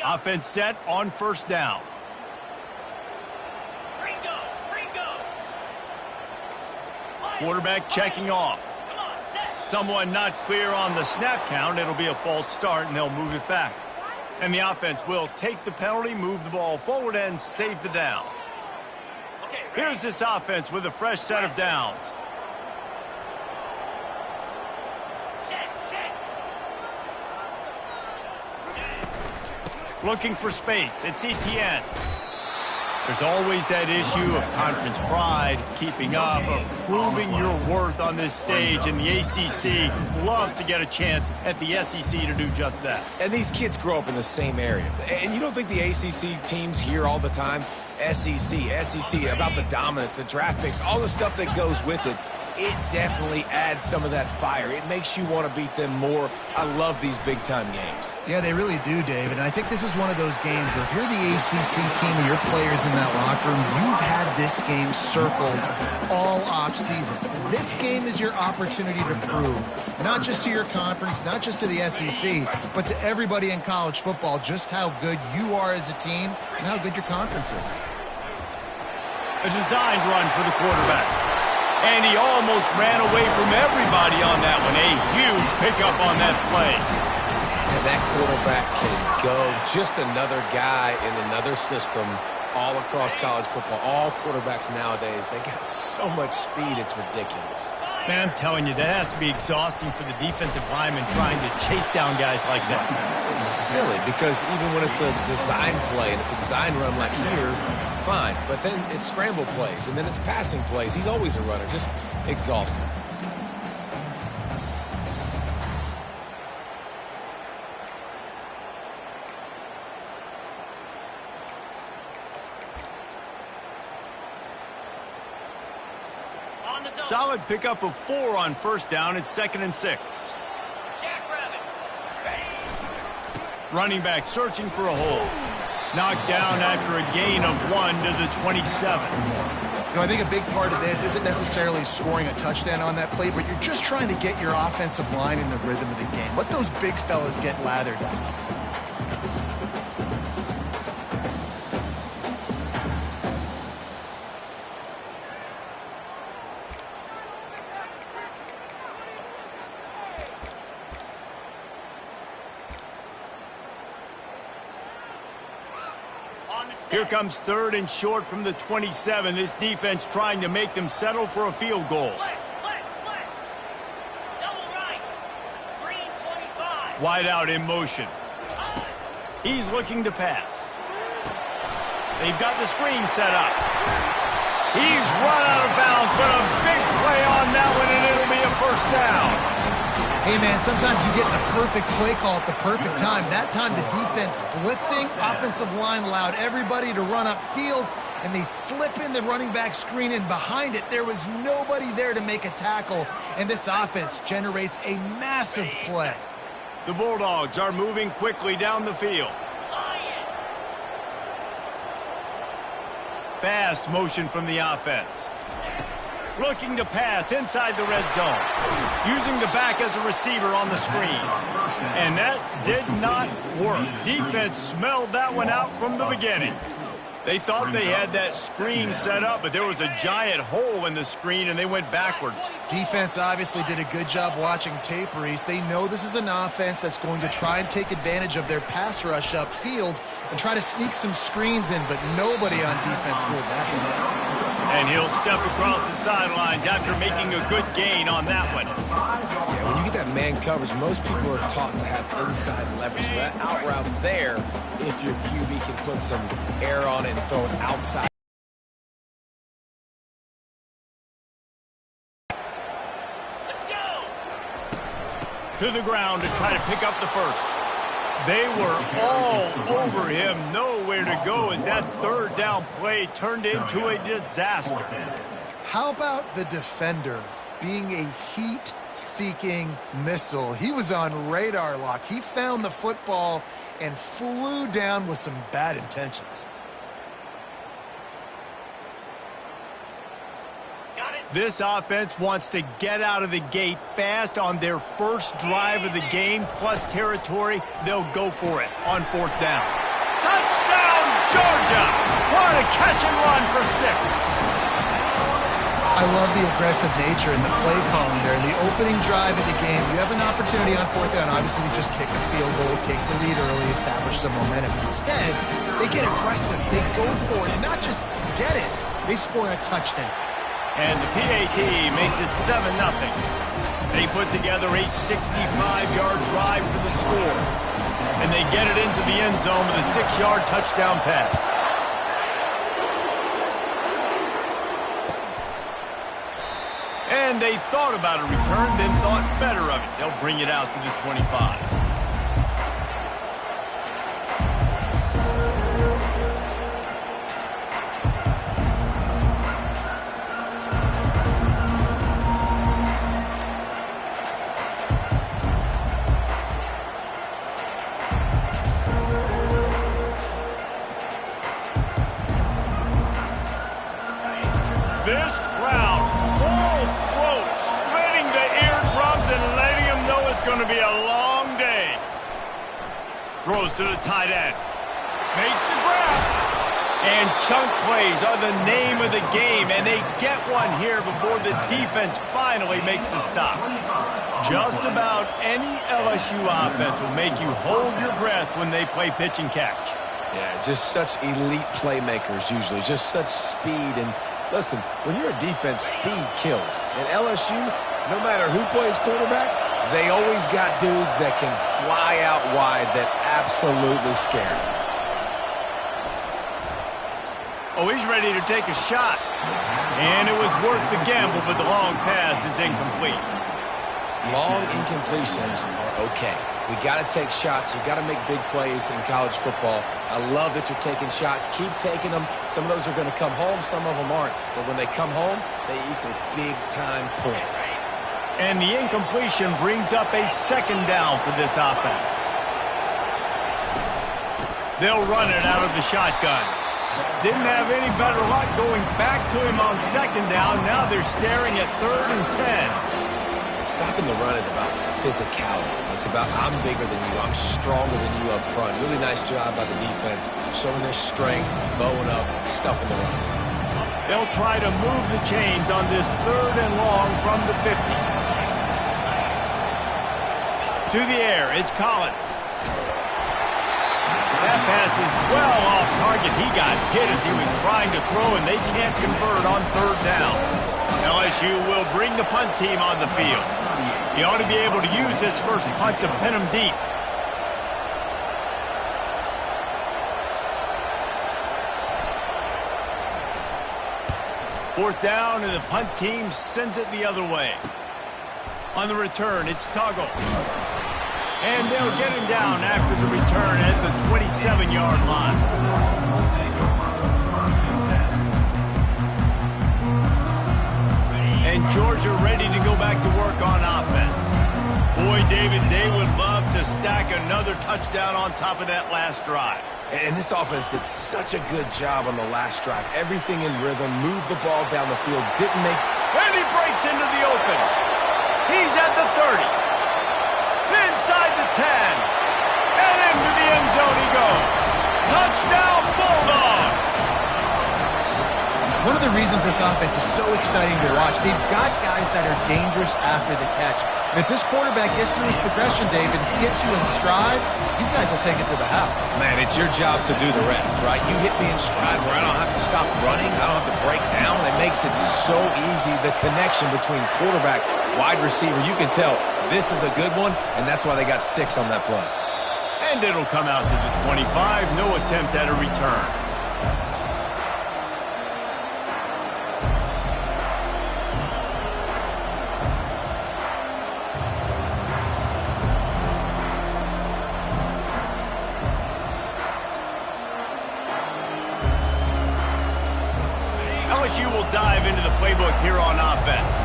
Offense set on first down. Quarterback checking off. Someone not clear on the snap count. It'll be a false start, and they'll move it back. And the offense will take the penalty, move the ball forward, and save the down. Here's this offense with a fresh set of downs. Looking for space. It's Etienne. There's always that issue of conference pride, keeping up, of proving your worth on this stage, and the ACC loves to get a chance at the SEC to do just that. And these kids grow up in the same area. And you don't think the ACC teams hear all the time, SEC, about the dominance, the draft picks, all the stuff that goes with it. It definitely adds some of that fire. It makes you want to beat them more. I love these big-time games. Yeah, they really do, David. And I think this is one of those games where if you're the ACC team and your players in that locker room, you've had this game circled all off-season. This game is your opportunity to prove, not just to your conference, not just to the SEC, but to everybody in college football, just how good you are as a team and how good your conference is. A designed run for the quarterback. And he almost ran away from everybody on that one. A huge pickup on that play. And that quarterback can go. Just another guy in another system all across college football. All quarterbacks nowadays, they got so much speed, it's ridiculous. Man, I'm telling you, that has to be exhausting for the defensive lineman trying to chase down guys like that. It's silly because even when it's a design play and it's a design run like here, fine. But then it's scramble plays, and then it's passing plays. He's always a runner. Just exhausting. Solid pickup of 4 on first down. It's 2nd and 6. Running back searching for a hole. Knocked down after a gain of 1 to the 27. You know, I think a big part of this isn't necessarily scoring a touchdown on that play, but you're just trying to get your offensive line in the rhythm of the game. Let those big fellas get lathered up. Here comes 3rd and short from the 27. This defense trying to make them settle for a field goal. Wide out in motion. He's looking to pass. They've got the screen set up. He's run out of bounds, but a big play on that one, and it'll be a first down. Hey, man, sometimes you get the perfect play call at the perfect time. That time the defense blitzing, offensive line allowed everybody to run upfield, and they slip in the running back screen, and behind it there was nobody there to make a tackle, and this offense generates a massive play. The Bulldogs are moving quickly down the field. Fast motion from the offense. Looking to pass inside the red zone. Using the back as a receiver on the screen. And that did not work. Defense smelled that one out from the beginning. They thought they had that screen set up, but there was a giant hole in the screen, and they went backwards. Defense obviously did a good job watching tape, Reese. They know this is an offense that's going to try and take advantage of their pass rush upfield and try to sneak some screens in, but nobody on defense fooled that time. And he'll step across the sidelines after making a good gain on that one. Yeah, when you get that man coverage, most people are taught to have inside leverage. So that out route's there if your QB can put some air on it and throw it outside. Let's go! To the ground to try to pick up the first. They were all over him, nowhere to go as that 3rd down play turned into a disaster. How about the defender being a heat-seeking missile? He was on radar lock. He found the football and flew down with some bad intentions. This offense wants to get out of the gate fast on their first drive of the game, plus territory. They'll go for it on 4th down. Touchdown, Georgia! What a catch and run for 6. I love the aggressive nature and the play calling there. In the opening drive of the game, you have an opportunity on 4th down, obviously, to just kick a field goal, take the lead early, establish some momentum. Instead, they get aggressive. They go for it, and not just get it. They score a touchdown. And the PAT makes it 7-0. They put together a 65-yard drive for the score. And they get it into the end zone with a 6-yard touchdown pass. And they thought about a return, then thought better of it. They'll bring it out to the 25. This crowd, full throat, splitting the eardrums and letting them know it's going to be a long day. Throws to the tight end. Makes the grab. And chunk plays are the name of the game, and they get one here before the defense finally makes the stop. Just about any LSU offense will make you hold your breath when they play pitch and catch. Yeah, just such elite playmakers usually, just such speed. And listen, when you're a defense, speed kills. And LSU, no matter who plays quarterback, they always got dudes that can fly out wide that absolutely scare them. Oh, he's ready to take a shot. And it was worth the gamble, but the long pass is incomplete. Long incompletions are okay. We got to take shots. You got to make big plays in college football. I love that you're taking shots. Keep taking them. Some of those are going to come home. Some of them aren't. But when they come home, they equal big-time points. And the incompletion brings up a 2nd down for this offense. They'll run it out of the shotgun. Didn't have any better luck going back to him on 2nd down. Now they're staring at 3rd and 10. Stopping the run is about physicality. It's about I'm bigger than you, I'm stronger than you up front. Really nice job by the defense, showing their strength, bowing up, stuffing the run. They'll try to move the chains on this 3rd and long from the 50. To the air, it's Collins. That pass is well off target. He got hit as he was trying to throw, and they can't convert on 3rd down. LSU will bring the punt team on the field. He ought to be able to use this first punt to pin him deep. Fourth down, and the punt team sends it the other way. On the return, it's Toggle. And they'll get him down after the return at the 27-yard line. And Georgia ready to go back to work on offense. Boy, David, they would love to stack another touchdown on top of that last drive. And this offense did such a good job on the last drive. Everything in rhythm, moved the ball down the field, didn't make... And he breaks into the open. He's at the 30. Inside the 10. And into the end zone he goes. Touchdown, Bulldogs! One of the reasons this offense is so exciting to watch, they've got guys that are dangerous after the catch. And if this quarterback gets through his progression, David, gets you in stride, these guys will take it to the house. Man, it's your job to do the rest, right? You hit me in stride where I don't have to stop running, I don't have to break down. It makes it so easy, the connection between quarterback, wide receiver. You can tell this is a good one, and that's why they got 6 on that play. And it'll come out to the 25, no attempt at a return. LSU will dive into the playbook here on offense.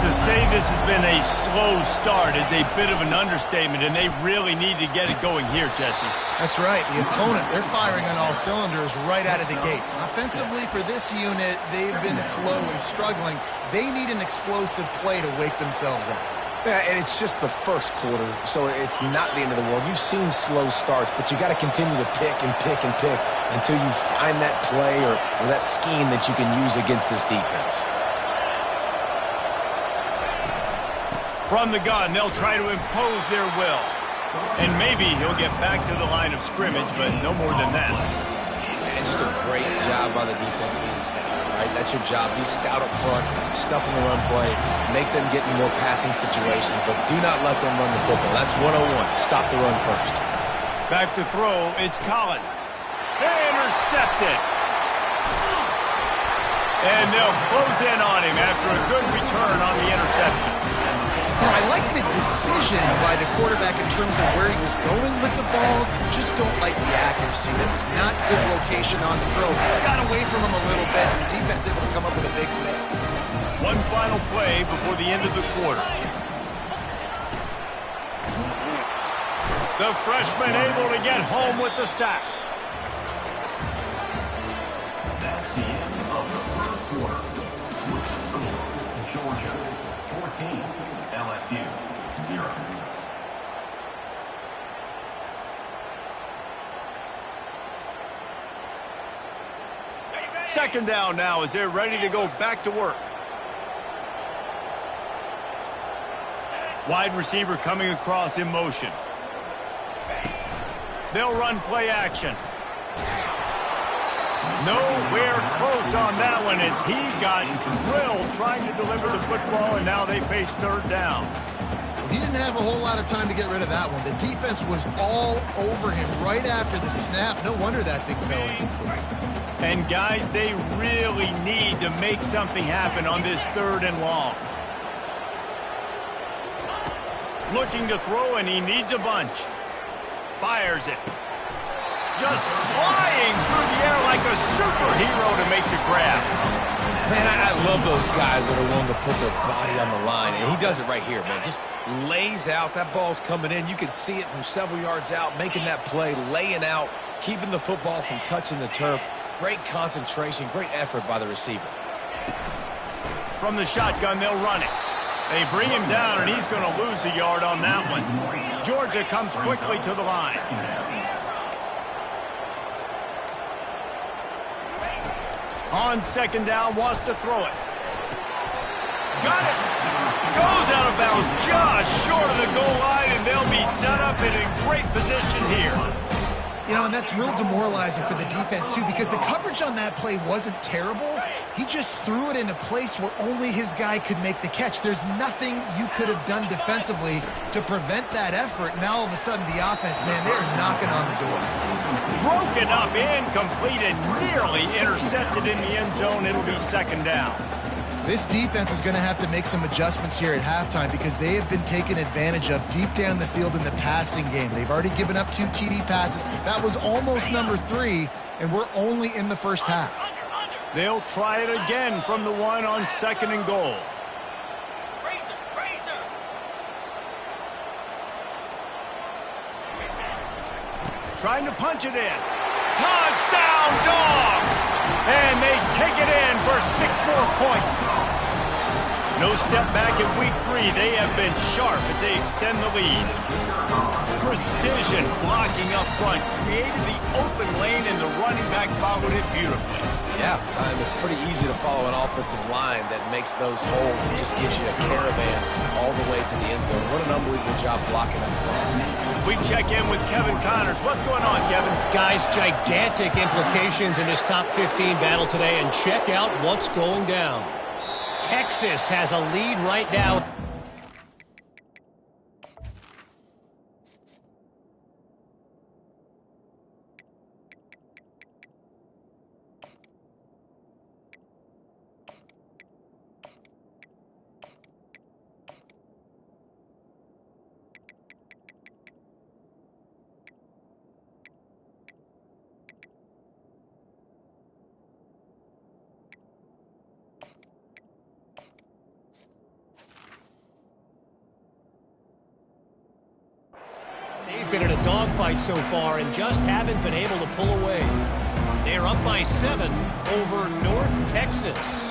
To say this has been a slow start is a bit of an understatement, and they really need to get it going here, Jesse. That's right. The opponent, they're firing on all cylinders right out of the gate. Offensively, for this unit, they've been slow and struggling. They need an explosive play to wake themselves up. Yeah, and it's just the first quarter, so it's not the end of the world. You've seen slow starts, but you got to continue to pick and pick and pick until you find that play or that scheme that you can use against this defense. From the gun, they'll try to impose their will. And maybe he'll get back to the line of scrimmage, but no more than that. And just a great job by the defense being stout, right? That's your job. Be stout up front, stuff in the run play, make them get in more passing situations, but do not let them run the football. That's 101. Stop the run first. Back to throw, it's Collins. Intercepted. And they'll close in on him after a good return on the interception. I like the decision by the quarterback in terms of where he was going with the ball. Just don't like the accuracy. That was not good location on the throw. Got away from him a little bit, and the defense able to come up with a big play. One final play before the end of the quarter. The freshman able to get home with the sack. That's the end of the first quarter. Georgia 14, LSU 0. Second down now as they're ready to go back to work. Wide receiver coming across in motion. They'll run play action. Nowhere close on that one as he got drilled trying to deliver the football, and now they face third down. He didn't have a whole lot of time to get rid of that one. The defense was all over him right after the snap. No wonder that thing fell incomplete. And guys, they really need to make something happen on this third and long. Looking to throw, and he needs a bunch. Fires it. Just flying through the air like a superhero to make the grab. Man, I love those guys that are willing to put their body on the line, and he does it right here, man. Just lays out. That ball's coming in. You can see it from several yards out, making that play, laying out, keeping the football from touching the turf. Great concentration, great effort by the receiver. From the shotgun, they'll run it. They bring him down, and he's going to lose a yard on that one. Georgia comes quickly to the line. On second down, wants to throw it. Got it. Goes out of bounds just short of the goal line, and they'll be set up and in great position here. You know, and that's real demoralizing for the defense, too, because the coverage on that play wasn't terrible. He just threw it in a place where only his guy could make the catch. There's nothing you could have done defensively to prevent that effort. Now, all of a sudden, the offense, man, they're knocking on the door. Broken up, incomplete, and nearly intercepted in the end zone. It'll be second down. This defense is going to have to make some adjustments here at halftime because they have been taken advantage of deep down the field in the passing game. They've already given up 2 TD passes. That was almost number 3, and we're only in the first half. They'll try it again from the one on second and goal. Trying to punch it in. Touchdown, Dogs! And they take it in for 6 more points. No step back in week 3. They have been sharp as they extend the lead. Precision blocking up front created the open lane, and the running back followed it beautifully. Yeah, it's pretty easy to follow an offensive line that makes those holes and just gives you a caravan all the way to the end zone. What an unbelievable job blocking up front. We check in with Kevin Connors. What's going on, Kevin? Guys, gigantic implications in this top 15 battle today, and check out what's going down. Texas has a lead right now. They've been in a dogfight so far and just haven't been able to pull away. They're up by 7 over North Texas.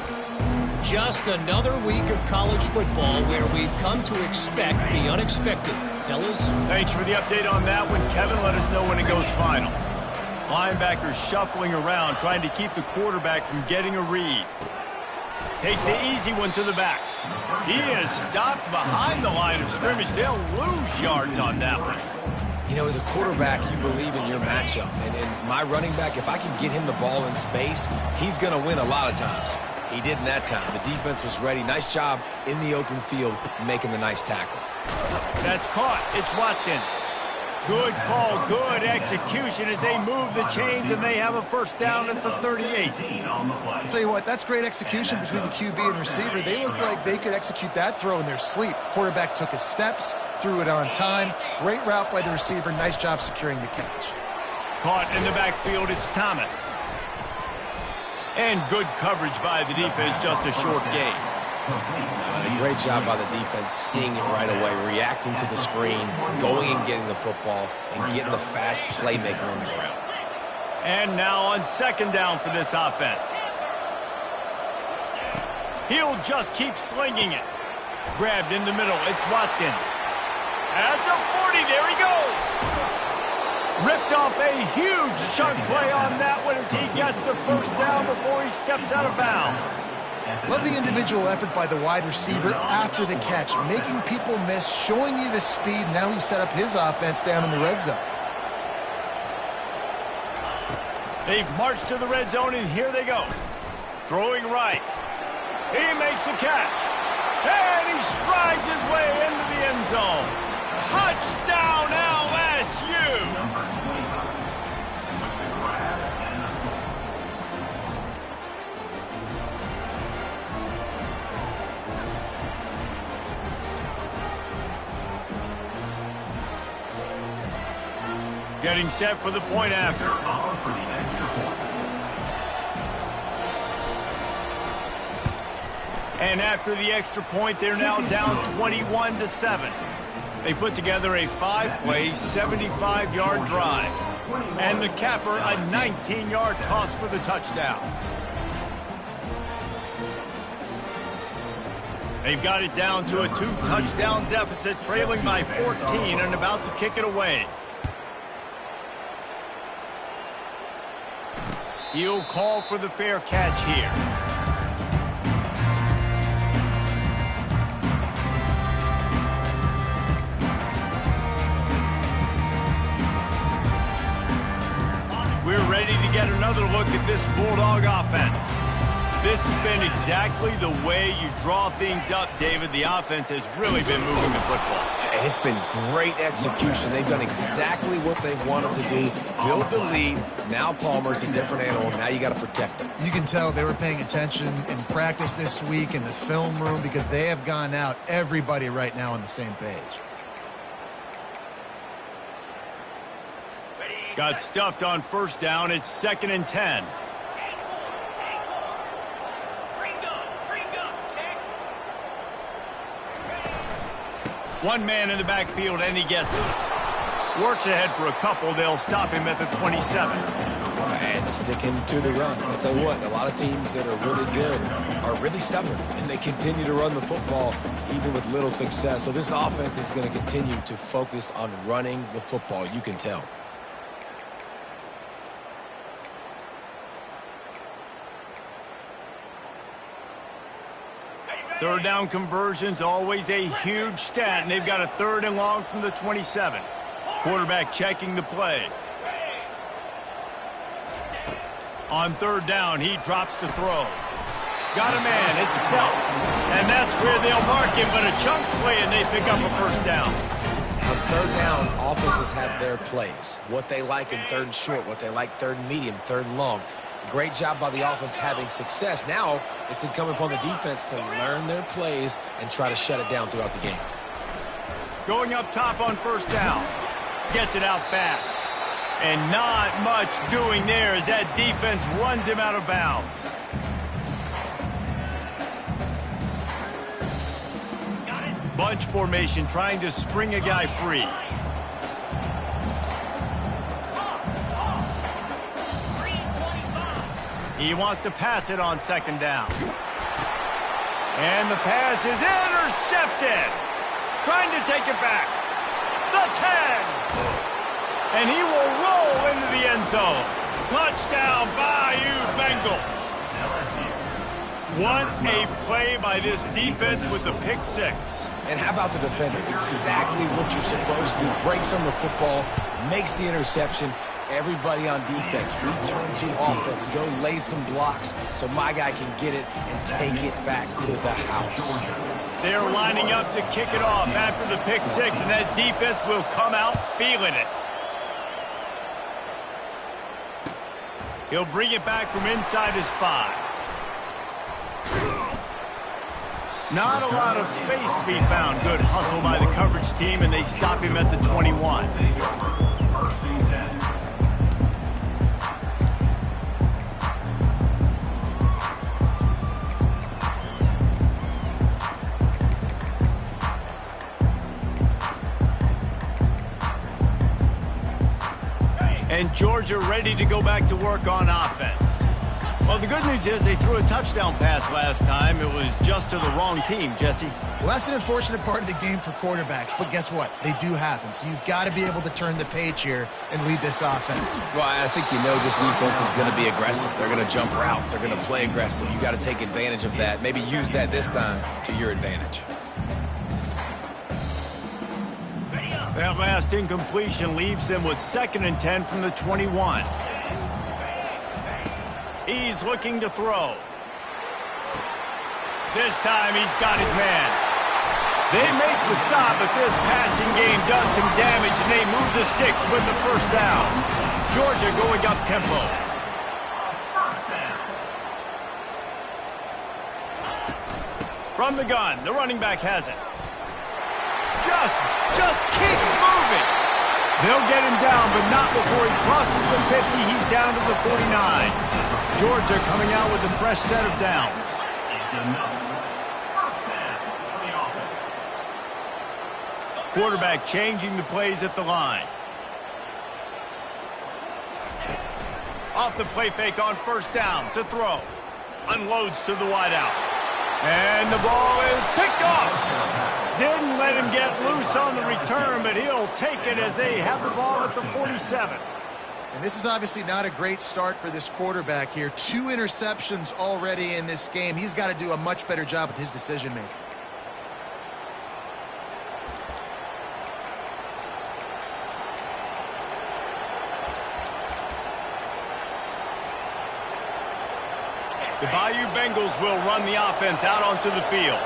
Just another week of college football where we've come to expect the unexpected. Fellas? Thanks for the update on that one, Kevin. Let us know when it goes final. Linebackers shuffling around, trying to keep the quarterback from getting a read. Takes the easy one to the back. He is stopped behind the line of scrimmage. They'll lose yards on that one. You know, as a quarterback, you believe in your matchup. And my running back, if I can get him the ball in space, he's going to win a lot of times. He didn't that time. The defense was ready. Nice job in the open field making the nice tackle. That's caught. It's Watkins. Good call, good execution as they move the chains, and they have a first down at the 38. I'll tell you what, that's great execution between the QB and receiver. They look like they could execute that throw in their sleep. Quarterback took his steps, threw it on time. Great route by the receiver. Nice job securing the catch. Caught in the backfield, it's Thomas. And good coverage by the defense, just a short gain. A great job by the defense, seeing it right away, reacting to the screen, going and getting the football, and getting the fast playmaker on the ground. And now on second down for this offense. He'll just keep slinging it. Grabbed in the middle, it's Watkins. At the 40, there he goes. Ripped off a huge chunk play on that one as he gets the first down before he steps out of bounds. Love the individual effort by the wide receiver after the catch, making people miss, showing you the speed. Now he set up his offense down in the red zone. They've marched to the red zone, and here they go. Throwing right. He makes the catch. And he strides his way into the end zone. Touchdown, LSU! Getting set for the point after. And after the extra point, they're now down 21-7. They put together a 5-play, 75-yard drive. And the capper, a 19-yard toss for the touchdown. They've got it down to a 2-touchdown deficit, trailing by 14 and about to kick it away. He'll call for the fair catch here. We're ready to get another look at this Bulldog offense. This has been exactly the way you draw things up, David. The offense has really been moving the football. And it's been great execution. They've done exactly what they wanted to do. Build the lead. Now Palmer's a different animal. Now you got to protect him. You can tell they were paying attention in practice this week in the film room because they have gone out, everybody right now on the same page. Got stuffed on first down. It's 2nd and 10. One man in the backfield, and he gets it. Works ahead for a couple. They'll stop him at the 27. And sticking to the run. I'll tell you what, a lot of teams that are really good are really stubborn, and they continue to run the football even with little success. So this offense is going to continue to focus on running the football. You can tell. Third down conversions, always a huge stat, and they've got a 3rd and long from the 27. Quarterback checking the play. On 3rd down, he drops the throw. Got a man, it's Belt. And that's where they'll mark him, but a chunk play, and they pick up a first down. On 3rd down, offenses have their plays. What they like in 3rd and short, what they like 3rd and medium, 3rd and long. Great job by the offense having success. Now it's incumbent upon the defense to learn their plays and try to shut it down throughout the game. Going up top on first down. Gets it out fast. And not much doing there as that defense runs him out of bounds. Bunch formation trying to spring a guy free. He wants to pass it on 2nd down. And the pass is intercepted. Trying to take it back. The 10. And he will roll into the end zone. Touchdown, Bayou Bengals. What a play by this defense with the pick six. And how about the defender? Exactly what you're supposed to do. Breaks on the football, makes the interception. Everybody on defense, return to offense. Go lay some blocks so my guy can get it and take it back to the house. They're lining up to kick it off after the pick six, and that defense will come out feeling it. He'll bring it back from inside his 5. Not a lot of space to be found. Good hustle by the coverage team, and they stop him at the 21. And Georgia ready to go back to work on offense. Well, the good news is they threw a touchdown pass last time. It was just to the wrong team, Jesse. Well, that's an unfortunate part of the game for quarterbacks, but guess what? They do happen. So you've got to be able to turn the page here and lead this offense. Well, I think you know this defense is going to be aggressive. They're going to jump routes. They're going to play aggressive. You got to take advantage of that. Maybe use that this time to your advantage. That last incompletion leaves them with 2nd and 10 from the 21. He's looking to throw. This time he's got his man. They make the stop, but this passing game does some damage, and they move the sticks with the first down. Georgia going up tempo. From the gun, the running back has it. Just keeps moving. They'll get him down, but not before he crosses the 50. He's down to the 49. Georgia coming out with a fresh set of downs. Quarterback changing the plays at the line. Off the play fake on first down to throw. Unloads to the wideout. And the ball is picked off. Didn't let him get loose on the return, but he'll take it as they have the ball at the 47. And this is obviously not a great start for this quarterback here. 2 interceptions already in this game. He's got to do a much better job with his decision-making. The Bayou Bengals will run the offense out onto the field.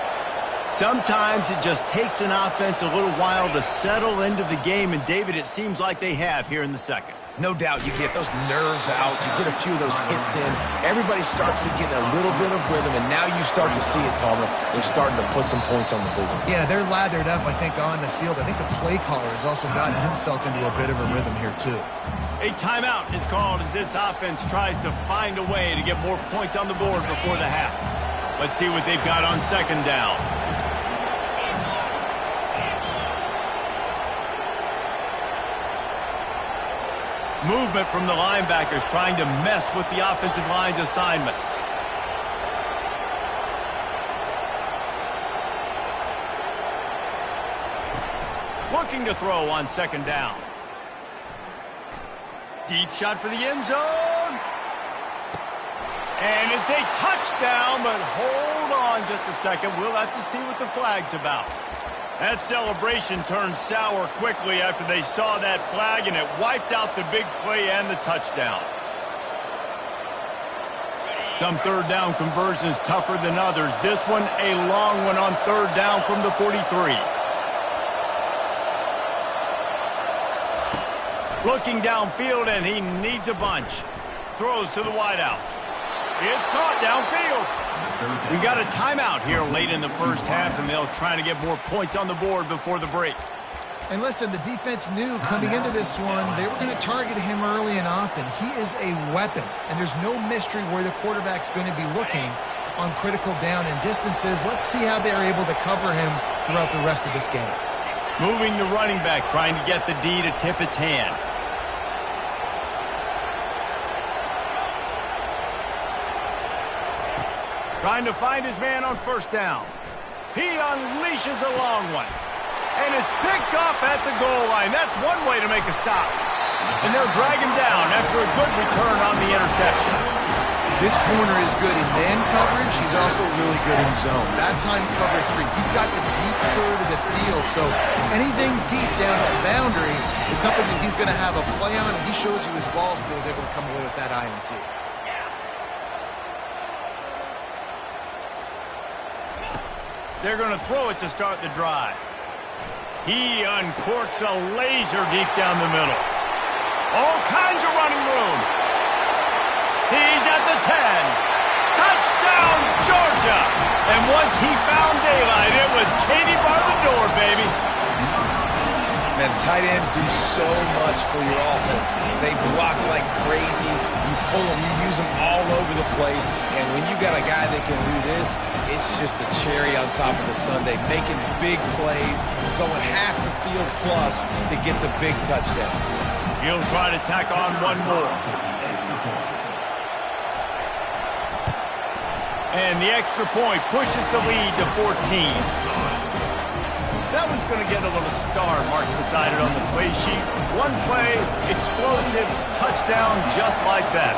Sometimes it just takes an offense a little while to settle into the game, and David, it seems like they have here in the second. No doubt you get those nerves out, you get a few of those hits in, everybody starts to get a little bit of rhythm, and now you start to see it, Palmer. They're starting to put some points on the board. Yeah, they're lathered up, I think, on the field. I think the play caller has also gotten himself into a bit of a rhythm here, too. A timeout is called as this offense tries to find a way to get more points on the board before the half. Let's see what they've got on second down. Movement from the linebackers trying to mess with the offensive line's assignments. Looking to throw on second down. Deep shot for the end zone. And it's a touchdown, but hold on just a second. We'll have to see what the flag's about. That celebration turned sour quickly after they saw that flag, and it wiped out the big play and the touchdown. Some third down conversions tougher than others. This one a long one on third down from the 43. Looking downfield, and he needs a bunch. Throws to the wideout. It's caught downfield. We got a timeout here late in the first half, and they'll try to get more points on the board before the break. And listen, the defense knew coming into this one, they were going to target him early and often. He is a weapon, and there's no mystery where the quarterback's going to be looking on critical down and distances. Let's see how they're able to cover him throughout the rest of this game. Moving the running back, trying to get the D to tip its hand. Trying to find his man on first down. He unleashes a long one. And it's picked off at the goal line. That's one way to make a stop. And they'll drag him down after a good return on the interception. This corner is good in man coverage. He's also really good in zone. That time, cover 3. He's got the deep third of the field, so anything deep down at the boundary is something that he's going to have a play on, and he shows you his ball skills, able to come away with that INT. They're going to throw it to start the drive. He uncorks a laser deep down the middle. All kinds of running room. He's at the 10. Touchdown, Georgia. And once he found daylight, it was Katie bar the door, baby. Man, tight ends do so much for your offense. They block like crazy. You pull them, you use them all over the place. And when you got a guy that can do this, it's just the cherry on top of the sundae, making big plays, going half the field plus to get the big touchdown. He'll try to tack on one more. And the extra point pushes the lead to 14. That one's going to get a little star marked beside it on the play sheet. One play, explosive, touchdown just like that.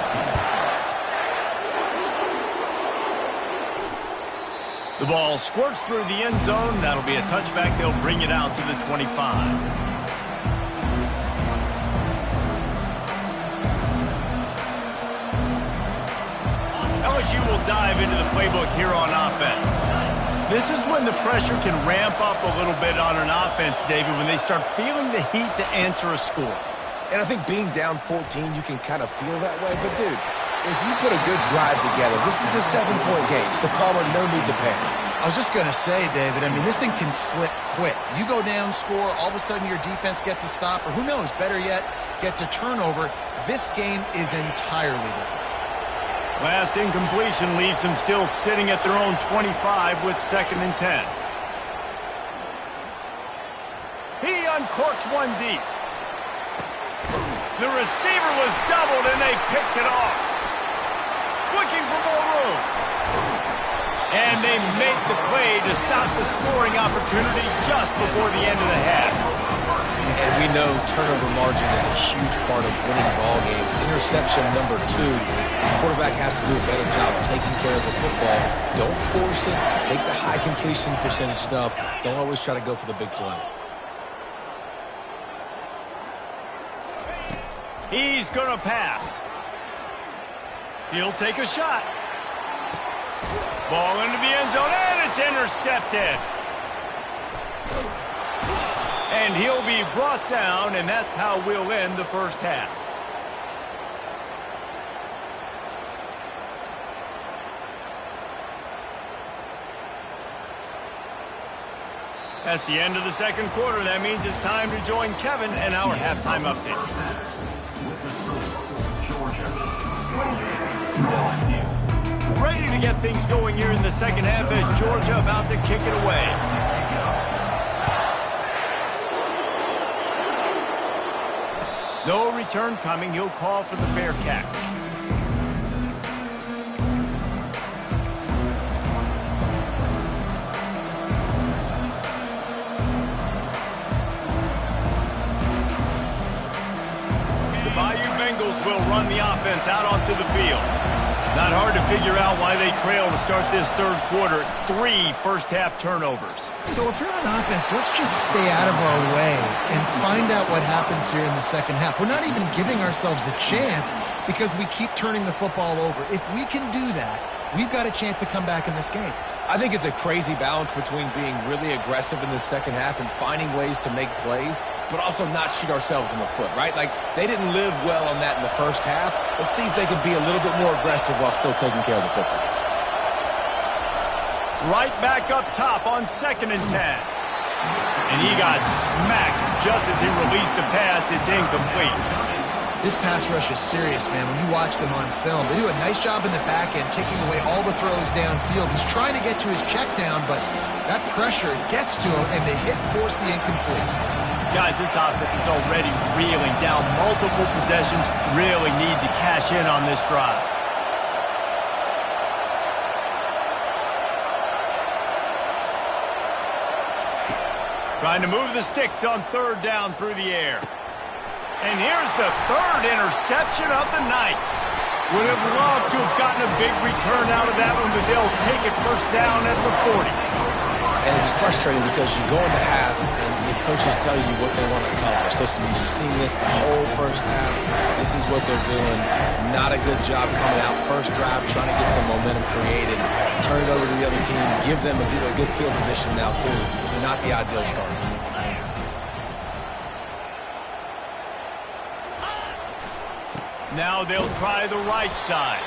The ball squirts through the end zone. That'll be a touchback. They'll bring it out to the 25. LSU will dive into the playbook here on offense. This is when the pressure can ramp up a little bit on an offense, David, when they start feeling the heat to answer a score. And I think being down 14, you can kind of feel that way. But, dude, if you put a good drive together, this is a 7-point game. So, Palmer, no need to panic. I was just going to say, David, I mean, this thing can flip quick. You go down, score, all of a sudden your defense gets a stop, or who knows, better yet, gets a turnover. This game is entirely different. Last incompletion leaves them still sitting at their own 25 with 2nd and 10. He uncorks one deep. The receiver was doubled and they picked it off. Looking for more room. And they make the play to stop the scoring opportunity just before the end of the half. And we know turnover margin is a huge part of winning ball games. Interception number 2. The quarterback has to do a better job taking care of the football. Don't force it. Take the high completion percentage stuff. Don't always try to go for the big play. He's going to pass. He'll take a shot. Ball into the end zone, and it's intercepted. And he'll be brought down, and that's how we'll end the first half. That's the end of the second quarter. That means it's time to join Kevin and our halftime update. Ready to get things going here in the second half as Georgia about to kick it away. No return coming. He'll call for the fair catch. The Bayou Bengals will run the offense out onto the field. Not hard to figure out why they trail to start this third quarter. 3 first-half turnovers. So if you're on offense, let's just stay out of our way and find out what happens here in the second half. We're not even giving ourselves a chance because we keep turning the football over. If we can do that, we've got a chance to come back in this game. I think it's a crazy balance between being really aggressive in the second half and finding ways to make plays, but also not shoot ourselves in the foot, right? Like, they didn't live well on that in the first half. Let's see if they can be a little bit more aggressive while still taking care of the football. Right back up top on 2nd and 10. And he got smacked just as he released the pass. It's incomplete. This pass rush is serious, man. When you watch them on film, they do a nice job in the back end, taking away all the throws downfield. He's trying to get to his check down, but that pressure gets to him, and the hit forced the incomplete. Guys, this offense is already reeling down multiple possessions. Really need to cash in on this drive. Trying to move the sticks on third down through the air. And here's the third interception of the night. Would have loved to have gotten a big return out of that one, but they'll take it first down at the 40. And it's frustrating because you go into half and the coaches tell you what they want to accomplish. Listen, you've seen this the whole first half. This is what they're doing. Not a good job coming out first drive, trying to get some momentum created. Turn it over to the other team. Give them a good field position now, too. Not the ideal start. Now they'll try the right side.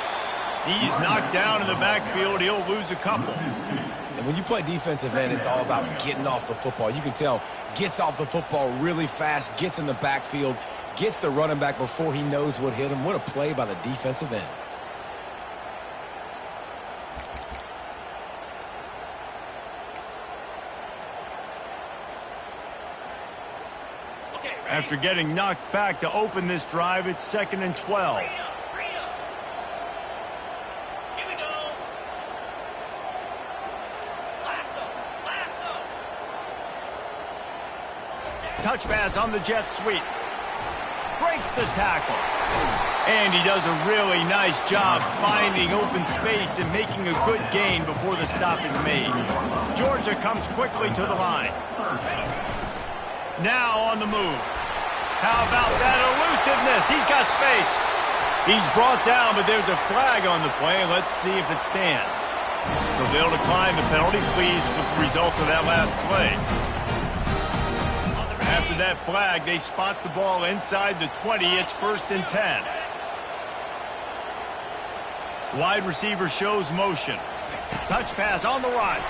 He's knocked down in the backfield. He'll lose a couple. And when you play defensive end, it's all about getting off the football. You can tell, gets off the football really fast, gets in the backfield, gets the running back before he knows what hit him. What a play by the defensive end. After getting knocked back to open this drive, it's 2nd and 12. Touch pass on the jet sweep. Breaks the tackle. And he does a really nice job finding open space and making a good gain before the stop is made. Georgia comes quickly to the line. Now on the move. How about that elusiveness? He's got space. He's brought down, but there's a flag on the play. Let's see if it stands. So they'll decline the penalty, pleased with the results of that last play. After that flag, they spot the ball inside the 20. It's 1st and 10. Wide receiver shows motion. Touch pass on the right.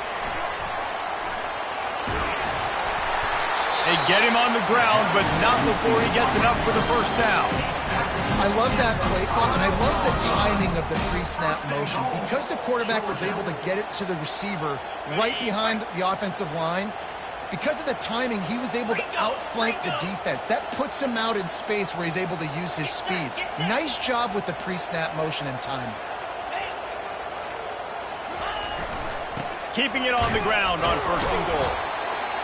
They get him on the ground, but not before he gets enough for the first down. I love that play call, and I love the timing of the pre-snap motion. Because the quarterback was able to get it to the receiver right behind the offensive line, because of the timing, he was able to outflank the defense. That puts him out in space where he's able to use his speed. Nice job with the pre-snap motion and timing. Keeping it on the ground on 1st and goal.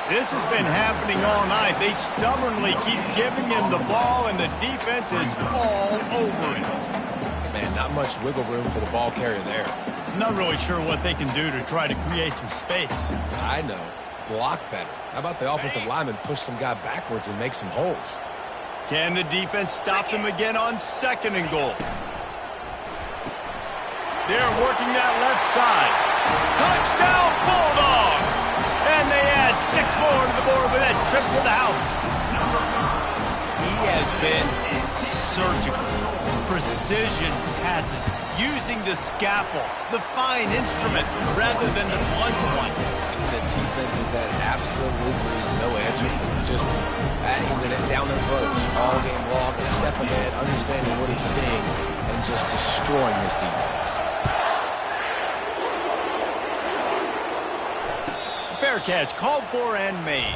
This has been happening all night. They stubbornly keep giving him the ball, and the defense is all over it. Man, not much wiggle room for the ball carrier there. I'm not really sure what they can do to try to create some space. I know. Block better. How about the offensive lineman push some guy backwards and make some holes? Can the defense stop them again on 2nd and goal? They're working that left side. Touchdown, Bulldogs! And they add 6 more to the board with that trip to the house. He has been surgical. Precision passes, using the scalpel, the fine instrument, rather than the blunt one. And the defense has had absolutely no answer for him. Just, he's been down their throats all game long, a step ahead, understanding what he's seeing, and just destroying this defense. Fair catch, called for and made.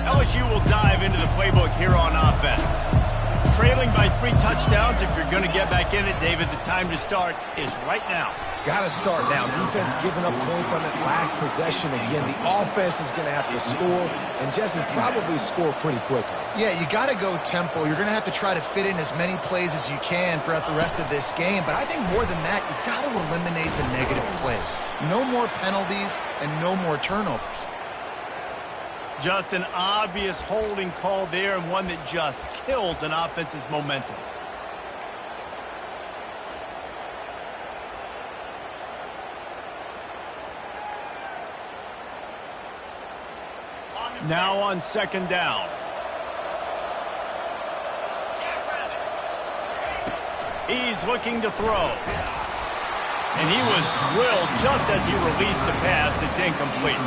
LSU will dive into the playbook here on offense. Trailing by 3 touchdowns. If you're going to get back in it, David, the time to start is right now. Got to start now. Defense giving up points on that last possession. Again, the offense is going to have to score, and Jesse probably score pretty quickly. Yeah, you got to go tempo. You're going to have to try to fit in as many plays as you can throughout the rest of this game. But I think more than that, you got to eliminate the negative plays. No more penalties and no more turnovers. Just an obvious holding call there, and one that just kills an offense's momentum. Now on 2nd down. He's looking to throw. And he was drilled just as he released the pass. It's incomplete.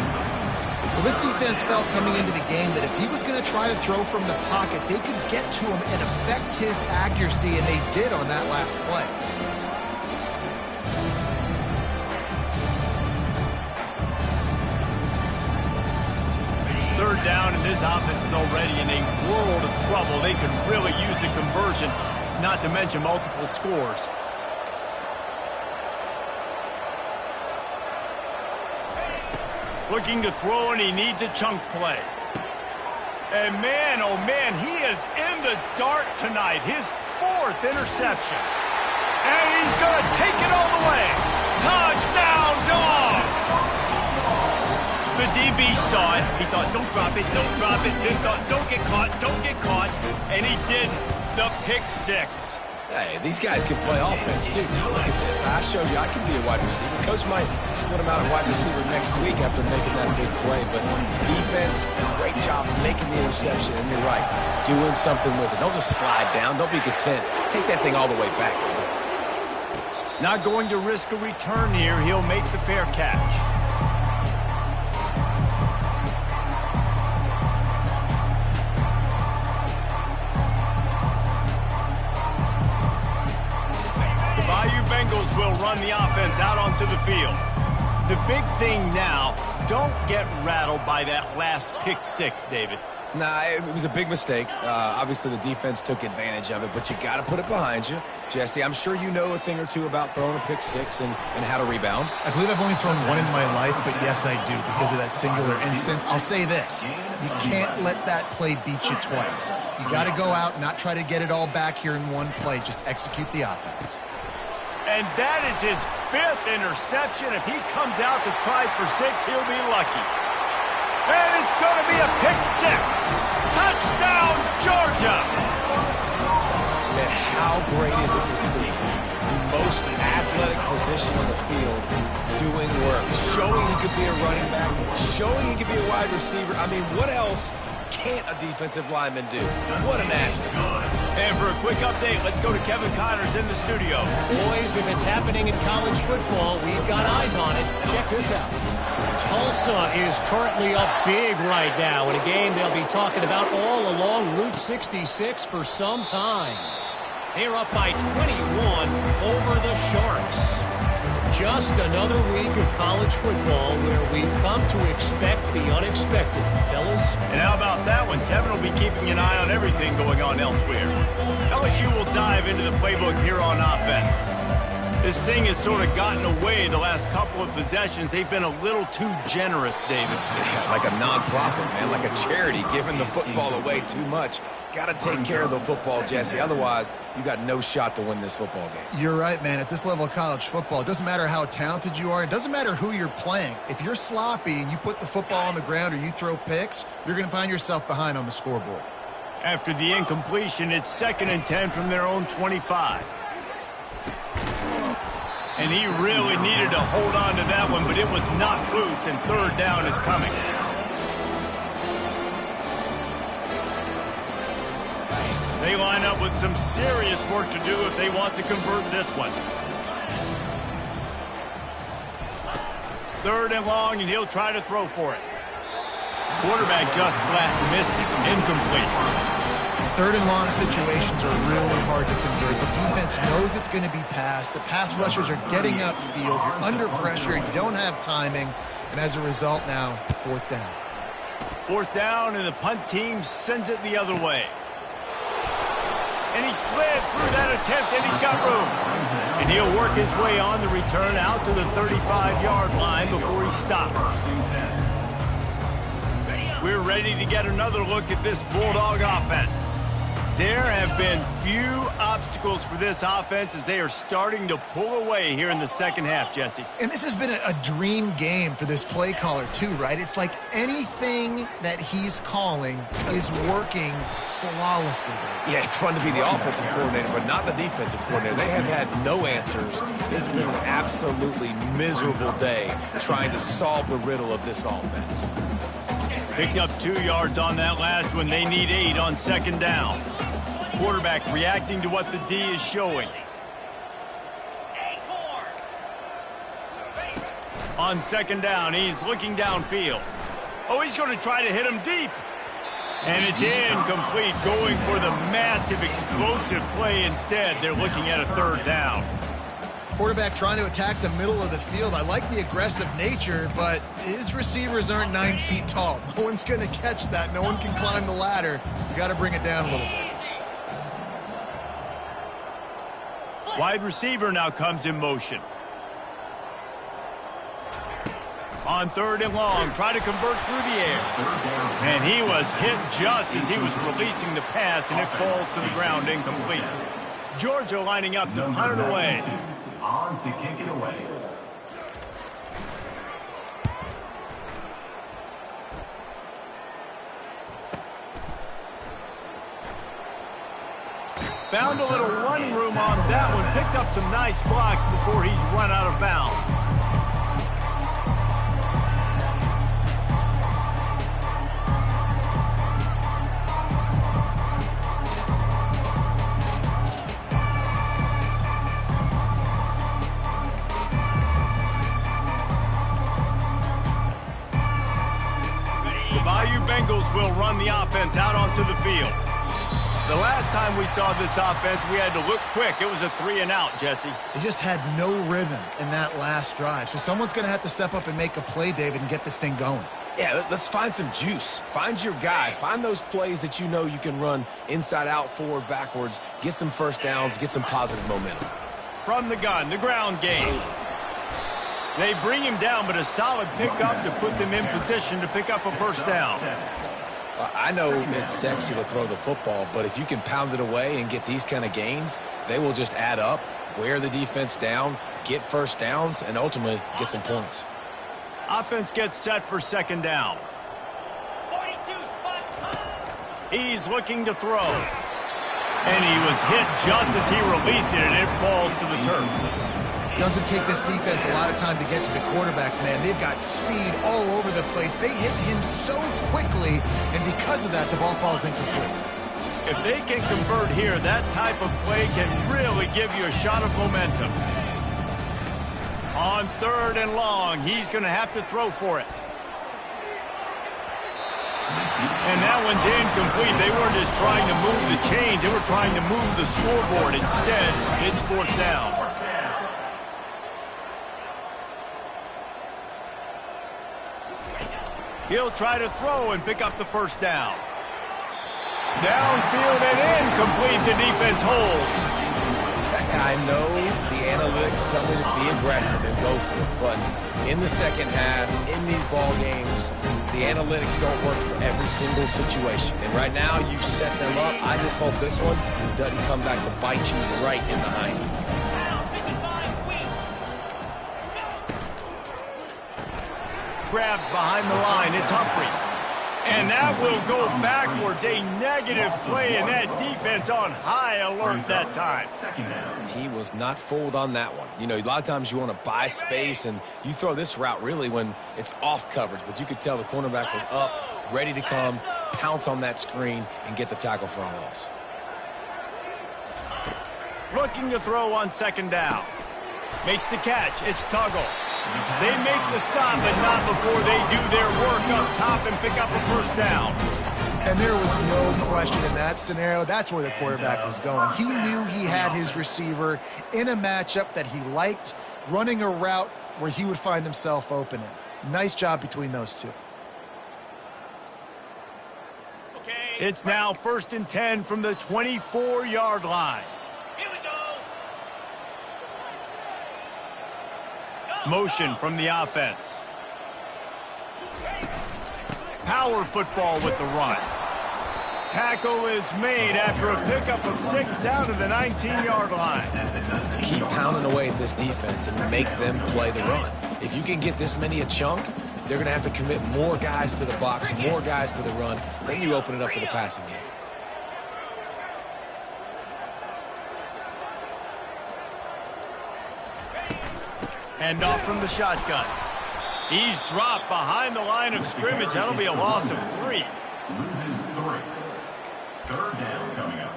Well, this defense felt coming into the game that if he was going to try to throw from the pocket, they could get to him and affect his accuracy, and they did on that last play. this offense is already in a world of trouble. They could really use a conversion, not to mention multiple scores. Looking to throw, and he needs a chunk play. And man, oh man, he is in the dark tonight. His 4th interception. And he's going to take it all the way. Touchdown, Dogs! The DB saw it. He thought, don't drop it, don't drop it. Then thought, don't get caught. And he didn't. The pick 6. Hey, these guys can play offense, too. Now, look at this. I showed you I can be a wide receiver. Coach might split him out at wide receiver next week after making that big play. But defense, great job making the interception. And you're right, doing something with it. Don't just slide down. Don't be content. Take that thing all the way back. Not going to risk a return here. He'll make the fair catch. Bengals will run the offense out onto the field. The big thing now, don't get rattled by that last pick 6, David. Nah, it was a big mistake. Obviously, the defense took advantage of it, but you got to put it behind you. Jesse, I'm sure you know a thing or two about throwing a pick 6 and how to rebound. I believe I've only thrown one in my life, but yes, I do, because of that singular instance. I'll say this. You can't let that play beat you twice. You got to go out, not try to get it all back here in one play. Just execute the offense. And that is his 5th interception. If he comes out to try for 6, he'll be lucky. And it's going to be a pick 6. Touchdown, Georgia! Man, how great is it to see the most athletic position on the field doing work, showing he could be a running back, showing he could be a wide receiver. I mean, what else can't a defensive lineman do? What an athlete. And for a quick update, let's go to Kevin Connors in the studio. Boys, if it's happening in college football, we've got eyes on it. Check this out. Tulsa is currently up big right now in a game they'll be talking about all along Route 66 for some time. They're up by 21 over the Sharks. Just another week of college football where we've come to expect the unexpected, fellas. And how about that one? Kevin will be keeping an eye on everything going on elsewhere. LSU will dive into the playbook here on offense. This thing has sort of gotten away the last couple of possessions. They've been a little too generous, David. Yeah, like a nonprofit, man, like a charity, giving the football away too much. Got to take care of the football, Jesse. Otherwise, you got no shot to win this football game. You're right, man. At this level of college football, it doesn't matter how talented you are. It doesn't matter who you're playing. If you're sloppy and you put the football on the ground or you throw picks, you're going to find yourself behind on the scoreboard. After the incompletion, it's 2nd and 10 from their own 25. And he really needed to hold on to that one, but it was knocked loose, and 3rd down is coming. They line up with some serious work to do if they want to convert this one. 3rd and long, and he'll try to throw for it. Quarterback just flat missed it. Incomplete. 3rd and long situations are really hard to convert. The defense knows it's going to be passed. The pass rushers are getting upfield. You're under pressure. You don't have timing. And as a result now, 4th down. 4th down, and the punt team sends it the other way. And he slid through that attempt, and he's got room. And he'll work his way on the return out to the 35-yard line before he stops. We're ready to get another look at this Bulldog offense. There have been few obstacles for this offense as they are starting to pull away here in the 2nd half, Jesse. And this has been a dream game for this play caller too, right? It's like anything that he's calling is working flawlessly. Yeah, it's fun to be the offensive coordinator, but not the defensive coordinator. They have had no answers. It's been an absolutely miserable day trying to solve the riddle of this offense. Picked up 2 yards on that last one. They need 8 on 2nd down. Quarterback reacting to what the D is showing. On 2nd down, he's looking downfield. Oh, he's going to try to hit him deep. And it's incomplete, going for the massive explosive play instead. They're looking at a 3rd down. Quarterback trying to attack the middle of the field. I like the aggressive nature, but his receivers aren't 9 feet tall. No one's going to catch that. No one can climb the ladder. You got to bring it down a little bit. Wide receiver now comes in motion. On 3rd and long, try to convert through the air. And he was hit just as he was releasing the pass, and it falls to the ground incomplete. Georgia lining up to punt it away. On to kick it away. Found a little running room on that one. Picked up some nice blocks before he's run out of bounds. Bengals will run the offense out onto the field. The last time we saw this offense, we had to look quick. It was a 3-and-out, Jesse. They just had no rhythm in that last drive. So someone's going to have to step up and make a play, David, and get this thing going. Yeah, let's find some juice. Find your guy. Find those plays that you know you can run inside out, forward, backwards. Get some first downs. Get some positive momentum. From the gun, the ground game. They bring him down, but a solid pickup to put them in position to pick up a first down. I know it's sexy to throw the football, but if you can pound it away and get these kind of gains, they will just add up, wear the defense down, get first downs, and ultimately get some points. Offense gets set for 2nd down. He's looking to throw. And he was hit just as he released it, and it falls to the turf. Doesn't take this defense a lot of time to get to the quarterback, man. They've got speed all over the place. They hit him so quickly, and because of that, the ball falls incomplete. If they can convert here, that type of play can really give you a shot of momentum. On 3rd and long, he's going to have to throw for it. And that one's incomplete. They weren't just trying to move the chains. They were trying to move the scoreboard. Instead, it's 4th down. He'll try to throw and pick up the first down. Downfield and incomplete. The defense holds. I know the analytics tell me to be aggressive and go for it, but in the second half, in these ball games, the analytics don't work for every single situation. And right now, you've set them up. I just hope this one doesn't come back to bite you right in the hind. Grabbed behind the line. It's Humphries. And that will go backwards. A negative play, and that defense on high alert that time. He was not fooled on that one. You know, a lot of times you want to buy space, and you throw this route really when it's off coverage. But you could tell the cornerback was up, ready to come, pounce on that screen, and get the tackle for a loss. Looking to throw on 2nd down. Makes the catch. It's Tuggle. They make the stop, but not before they do their work up top and pick up a first down. And there was no question in that scenario. That's where the quarterback was going. He knew he had his receiver in a matchup that he liked, running a route where he would find himself open in. Nice job between those two. It's now 1st and 10 from the 24-yard line. Motion from the offense. Power football with the run. Tackle is made after a pickup of 6 down to the 19-yard line. Keep pounding away at this defense and make them play the run. If you can get this many a chunk, they're going to have to commit more guys to the box, more guys to the run. Then you open it up for the passing game. Hand off from the shotgun. He's dropped behind the line of scrimmage. That'll be a loss of 3. Loses 3. 3rd down coming up.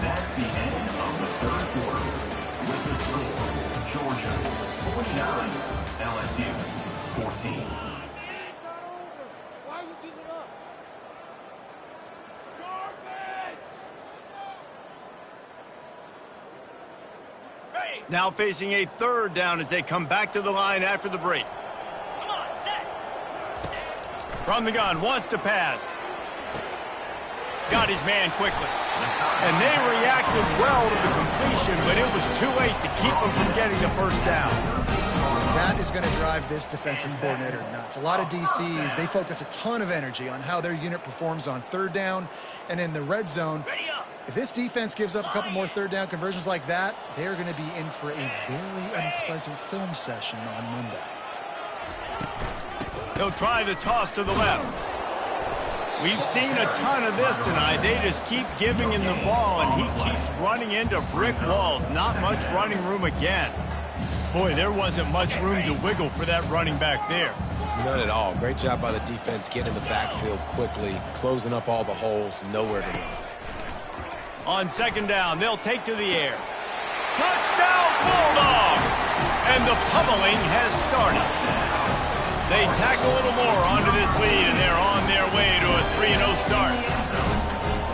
That's the end of the 3rd quarter. With the score, Georgia 49, LSU 14. Now facing a third down as they come back to the line after the break. From the gun, wants to pass. Got his man quickly. And they reacted well to the completion, but it was too late to keep them from getting the first down. That is going to drive this defensive coordinator nuts. A lot of DCs, they focus a ton of energy on how their unit performs on third down and in the red zone. If this defense gives up a couple more third down conversions like that, they're going to be in for a very unpleasant film session on Monday. They'll try the toss to the left. We've seen a ton of this tonight. They just keep giving him the ball, and he keeps running into brick walls. Not much running room again. Boy, there wasn't much room to wiggle for that running back there. None at all. Great job by the defense getting in the backfield quickly, closing up all the holes, nowhere to run. On second down, they'll take to the air. Touchdown, Bulldogs! And the pummeling has started. They tack a little more onto this lead, and they're on their way to a 3-0 start.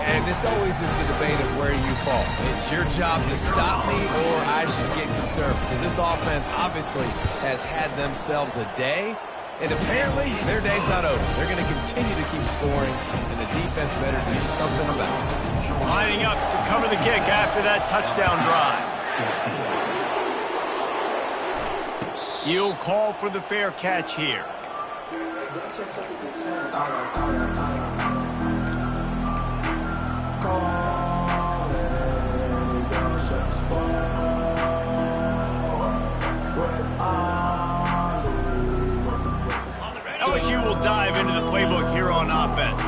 And this always is the debate of where you fall. It's your job to stop me, or I should get concerned. Because this offense obviously has had themselves a day, and apparently their day's not over. They're going to continue to keep scoring, and the defense better do something about it. Lining up to cover the kick after that touchdown drive. He'll call for the fair catch here. LSU will dive into the playbook here on offense.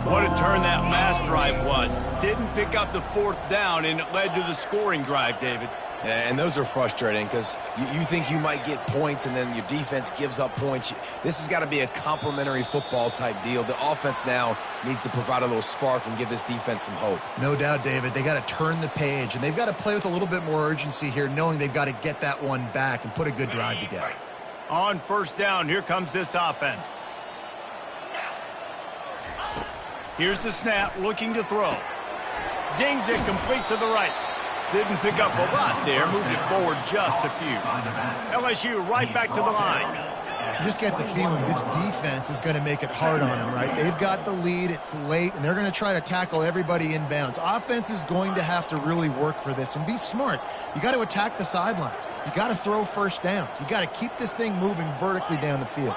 What a turn that last drive was. Didn't pick up the fourth down, and it led to the scoring drive, David. And those are frustrating because you think you might get points and then your defense gives up points. This has got to be a complementary football type deal. The offense now needs to provide a little spark and give this defense some hope. No doubt, David. They got to turn the page, and they've got to play with a little bit more urgency here, knowing they've got to get that one back and put a good drive together. On first down, here comes this offense. Here's the snap, looking to throw. Zings it complete to the right. Didn't pick up a lot there, moved it forward just a few. LSU right back to the line. You just get the feeling this defense is going to make it hard on them, right? They've got the lead, it's late, and they're going to try to tackle everybody inbounds. Offense is going to have to really work for this and be smart. You got to attack the sidelines. You got to throw first downs. You got to keep this thing moving vertically down the field.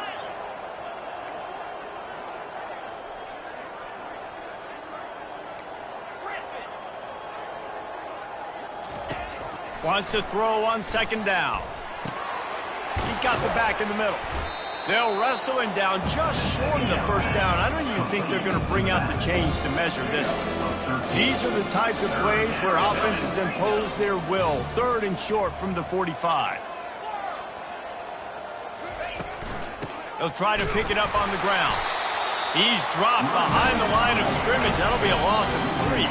Wants to throw on second down. He's got the back in the middle. They'll wrestle him down just short of the first down. I don't even think they're going to bring out the chains to measure this one. These are the types of plays where offenses impose their will. Third and short from the 45. They'll try to pick it up on the ground. He's dropped behind the line of scrimmage. That'll be a loss of 3.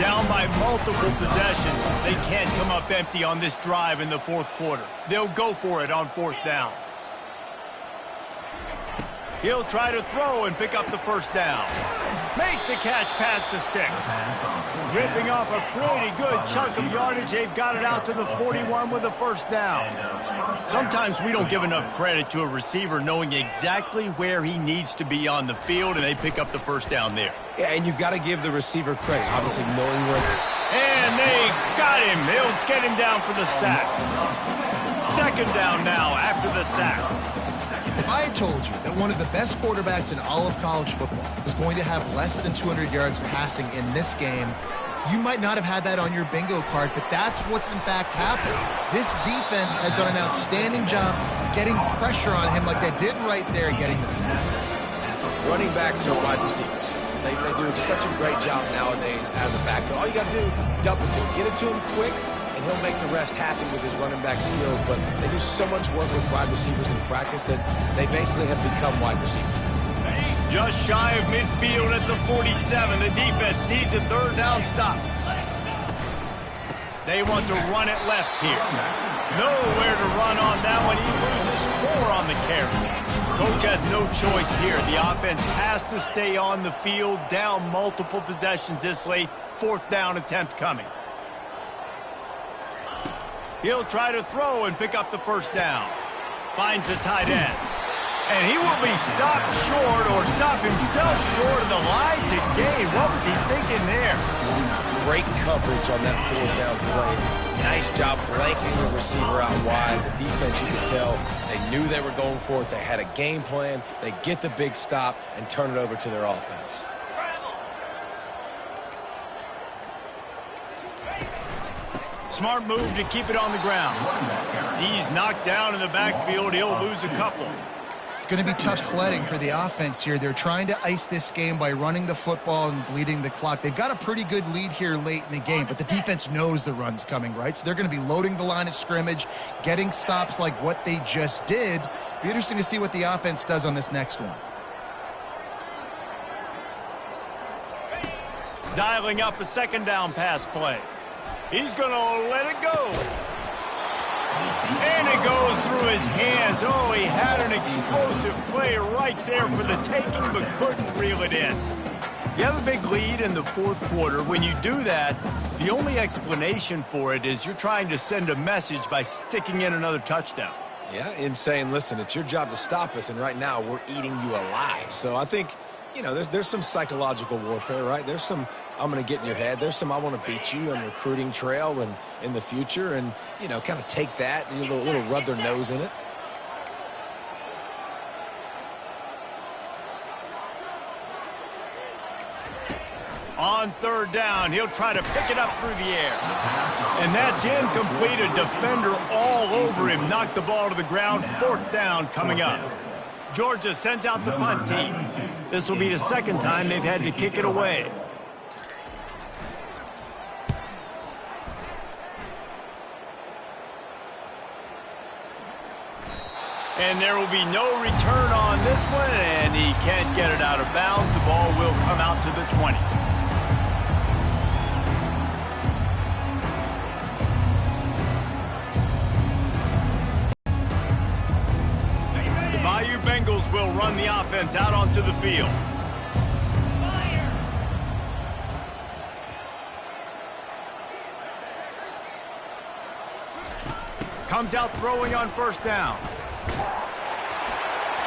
Down by multiple possessions. They can't come up empty on this drive in the fourth quarter. They'll go for it on fourth down. He'll try to throw and pick up the first down. Makes the catch past the sticks. Ripping off a pretty good chunk of yardage. They've got it out to the 41 with a first down. Sometimes we don't give enough credit to a receiver knowing exactly where he needs to be on the field, and they pick up the first down there. Yeah, and you've got to give the receiver credit, obviously knowing where they're... And they got him. They'll get him down for the sack. Second down now after the sack. If I had told you that one of the best quarterbacks in all of college football was going to have less than 200 yards passing in this game, you might not have had that on your bingo card, but that's what's in fact happened. This defense has done an outstanding job getting pressure on him like they did right there, getting the sack. Running backs are wide receivers. They do such a great job nowadays out of the backfield. All you got to do, dump it to him. Get it to him quick, and he'll make the rest happen with his running back skills. But they do so much work with wide receivers in practice that they basically have become wide receivers. Just shy of midfield at the 47. The defense needs a third down stop. They want to run it left here. Nowhere to run on that one. He loses 4 on the carry. Coach has no choice here. The offense has to stay on the field, down multiple possessions this late. 4th down attempt coming. He'll try to throw and pick up the first down. Finds the tight end. And he will be stopped short or stop himself short of the line to gain. What was he thinking there? Great coverage on that 4th down play. Nice job blanking the receiver out wide. The defense, you could tell, they knew they were going for it. They had a game plan. They get the big stop and turn it over to their offense. Smart move to keep it on the ground. He's knocked down in the backfield. He'll lose a couple. It's going to be tough sledding for the offense here. They're trying to ice this game by running the football and bleeding the clock. They've got a pretty good lead here late in the game, but the defense knows the run's coming, right? So they're going to be loading the line of scrimmage, getting stops like what they just did. Be interesting to see what the offense does on this next one. Dialing up a 2nd down pass play. He's going to let it go. And it goes through his hands. Oh, he had an explosive play right there for the taking, but couldn't reel it in. You have a big lead in the 4th quarter. When you do that, the only explanation for it is you're trying to send a message by sticking in another touchdown. Yeah, in saying, listen, it's your job to stop us, and right now we're eating you alive. So I think, you know, there's some psychological warfare, right? There's some, I'm going to get in your head. There's some, I want to beat you on recruiting trail and in the future, and, you know, kind of take that and a little rub their nose in it. On 3rd down, he'll try to pick it up through the air. And that's incomplete. A defender all over him. Knocked the ball to the ground. 4th down coming up. Georgia sends out the punt team. This will be the 2nd time they've had to kick it away. And there will be no return on this one, and he can't get it out of bounds. The ball will come out to the 20. Bayou Bengals will run the offense out onto the field. Comes out throwing on 1st down.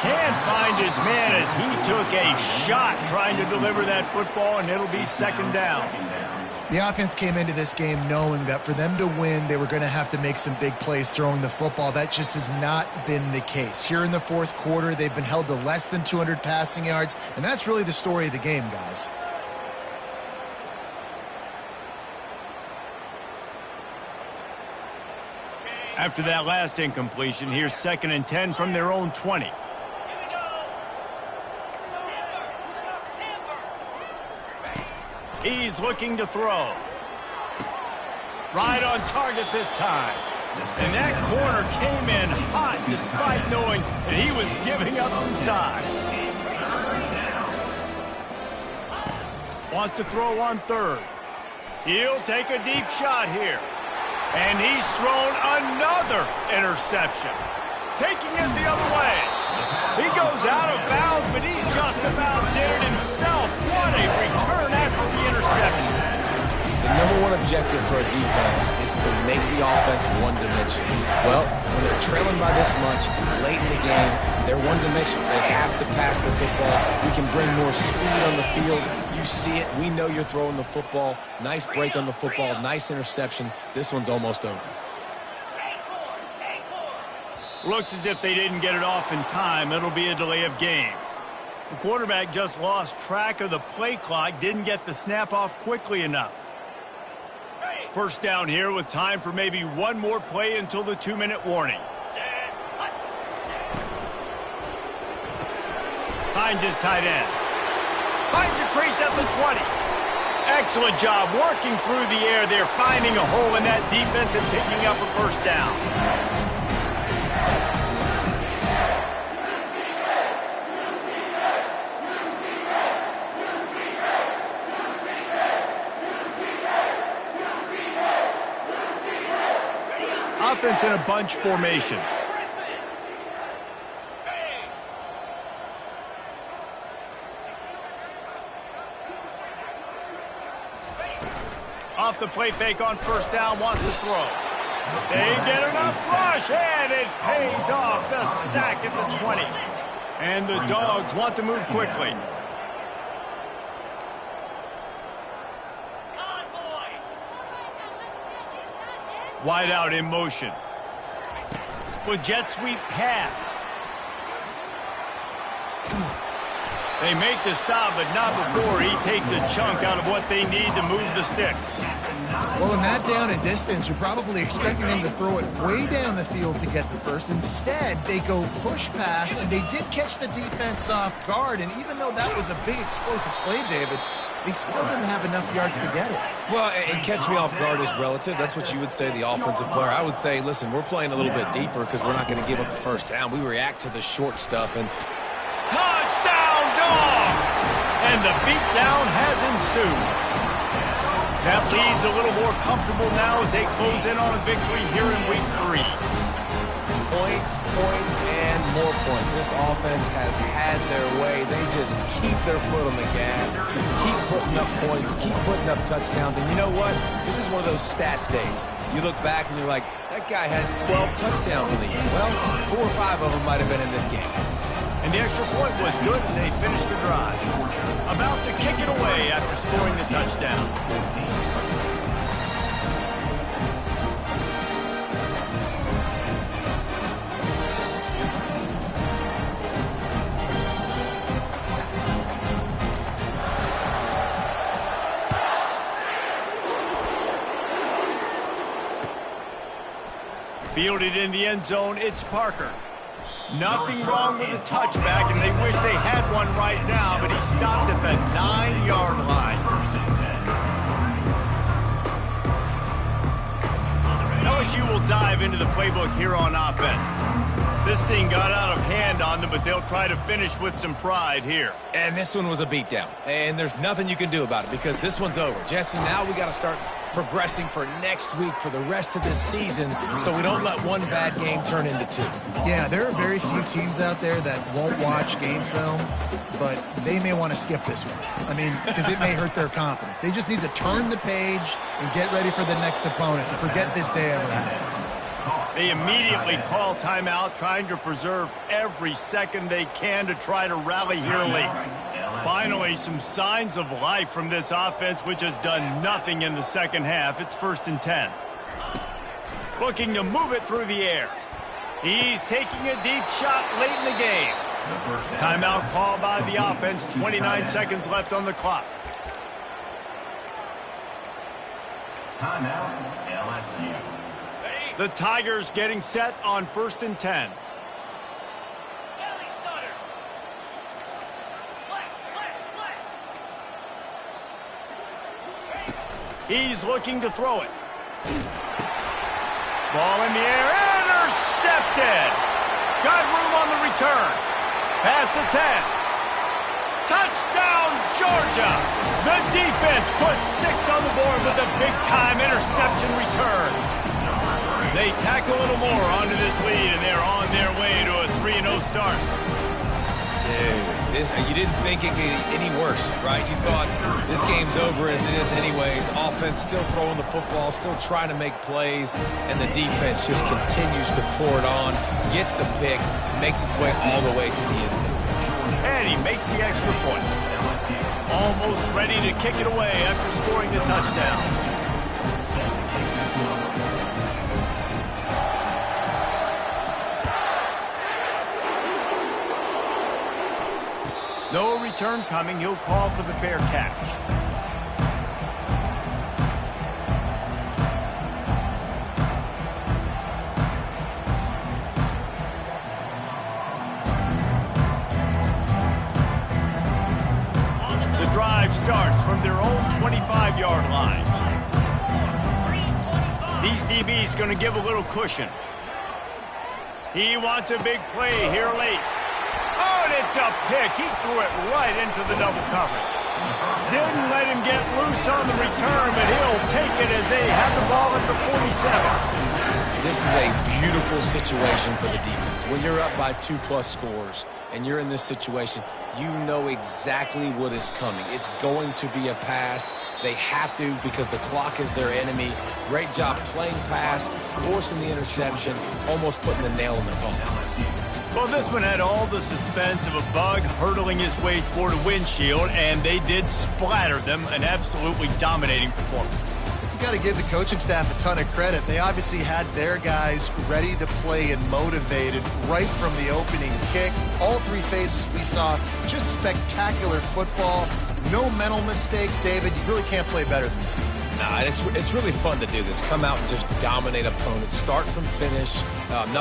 Can't find his man as he took a shot trying to deliver that football, and it'll be 2nd down. The offense came into this game knowing that for them to win, they were going to have to make some big plays throwing the football. That just has not been the case. Here in the 4th quarter, they've been held to less than 200 passing yards, and that's really the story of the game, guys. After that last incompletion, here's 2nd and 10 from their own 20. He's looking to throw. Right on target this time. And that corner came in hot despite knowing that he was giving up some size. Wants to throw on 3rd. He'll take a deep shot here. And he's thrown another interception. Taking it the other way. He goes out of bounds, but he just about did it himself. What a return after the interception. The #1 objective for a defense is to make the offense one-dimensional. Well, when they're trailing by this much, late in the game, they're one-dimensional. They have to pass the football. We can bring more speed on the field. You see it. We know you're throwing the football. Nice break on the football. Nice interception. This one's almost over. Looks as if they didn't get it off in time. It'll be a delay of game. The quarterback just lost track of the play clock, didn't get the snap off quickly enough. 1st down here with time for maybe one more play until the 2-minute warning. Finds his tight end. Finds a crease at the 20. Excellent job working through the air there, finding a hole in that defense and picking up a 1st down. Offense in a bunch formation. Off the play fake on first down, wants to throw. They get enough rush, and it pays off. The sack at the 20. And the Dogs want to move quickly. Wide out in motion. With jet sweep pass. They make the stop, but not before he takes a chunk out of what they need to move the sticks. Well, in that down and distance, you're probably expecting him to throw it way down the field to get the first. Instead, they go push pass, and they did catch the defense off guard. And even though that was a big explosive play, David, they still didn't have enough yards to get it. Well, and catch me off guard is relative. That's what you would say, the offensive player. I would say, listen, we're playing a little bit deeper because we're not going to give up the first down. We react to the short stuff. And touchdown, Dogs! And the beatdown has ensued. That lead's a little more comfortable now as they close in on a victory here in Week 3. Points, and more points. This offense has had their way. They just keep their foot on the gas, keep putting up points, keep putting up touchdowns. And you know what? This is one of those stats days. You look back and you're like, that guy had 12 touchdowns in the year. Well, 4 or 5 of them might have been in this game. And the extra point was good as they finished the drive. About to kick it away after scoring the touchdown. Fielded in the end zone, it's Parker. Nothing wrong with the touchback, and they wish they had one right now, but he stopped at the 9-yard line. LSU will dive into the playbook here on offense. This thing got out of hand on them, but they'll try to finish with some pride here. And this one was a beatdown, and there's nothing you can do about it because this one's over. Jesse, now we got to start progressing for next week for the rest of this season so we don't let one bad game turn into 2. Yeah, there are very few teams out there that won't watch game film, but they may want to skip this one. I mean, because it may hurt their confidence. They just need to turn the page and get ready for the next opponent and forget this day ever happened. They immediately call timeout, trying to preserve every second they can to try to rally here late. Finally, some signs of life from this offense, which has done nothing in the second half. It's 1st and 10. Looking to move it through the air. He's taking a deep shot late in the game. Timeout called by the offense. 29 seconds left on the clock. Timeout, LSU. The Tigers getting set on 1st and 10. He's looking to throw it. Ball in the air, intercepted. Got room on the return. Past the 10. Touchdown, Georgia. The defense puts 6 on the board with a big-time interception return. They tack a little more onto this lead, and they're on their way to a 3-0 start. Dude, you didn't think it could get any worse, right? You thought this game's over as it is anyways. Offense still throwing the football, still trying to make plays, and the defense just continues to pour it on, gets the pick, makes its way all the way to the end zone. And he makes the extra point. Almost ready to kick it away after scoring the touchdown. No return coming. He'll call for the fair catch. The drive starts from their own 25-yard line. These DBs going to give a little cushion. He wants a big play here late. Oh, and it's a pick. He threw it right into the double coverage. Didn't let him get loose on the return, but he'll take it as they have the ball at the 47. This is a beautiful situation for the defense. When you're up by 2+ scores and you're in this situation, you know exactly what is coming. It's going to be a pass. They have to because the clock is their enemy. Great job playing pass, forcing the interception, almost putting the nail in the coffin. Well, this one had all the suspense of a bug hurtling his way toward a windshield, and they did splatter them. An absolutely dominating performance. You got to give the coaching staff a ton of credit. They obviously had their guys ready to play and motivated right from the opening kick. All three phases we saw, just spectacular football. No mental mistakes, David. You really can't play better than that. Nah, it's really fun to do this. Come out and just dominate opponents, start from finish. Nothing